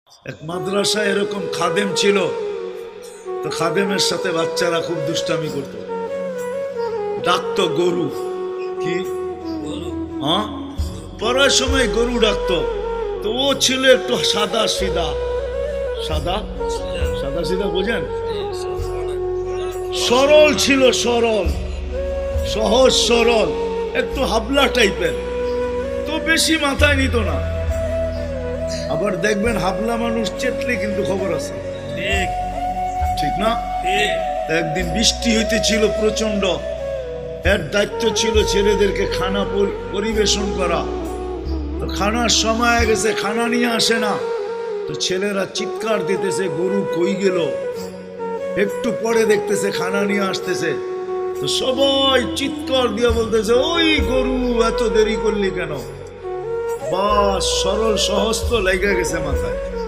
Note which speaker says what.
Speaker 1: এক মাদ্রাসায় এরকম খাদেম ছিল, তো খাদেমের সাথে বাচ্চারা খুব দুষ্টামি করত, ডাকতো গরু। কি হ্যাঁ, পড়ার সময় গরু ডাকতো। তো ও ছিল একটু সাদা সিধা, সাদা সাদা সিধা বোঝেন, সরল ছিল, সরল সহজ সরল, একটু হাবলা টাইপের, তো বেশি মাথায় নিত না। আবার দেখবেন হাবলা মানুষ চেতলে কিন্তু খবর আছে, ঠিক ঠিক না? একদিন বৃষ্টি হইতেছিল প্রচন্ড, এর দায়িত্ব ছিল ছেলেদেরকে খানা পরিবেশন করা। তো খানার সময় গেছে, খানা নিয়ে আসে না, তো ছেলেরা চিৎকার দিতেছে গরু কই গেল। একটু পরে দেখতেছে খানা নিয়ে আসতেছে, তো সবাই চিৎকার দিয়ে বলতেছে ওই গরু এত দেরি করলি কেন? বাস সরল সহজ তো লেগে গেছে মাথায়।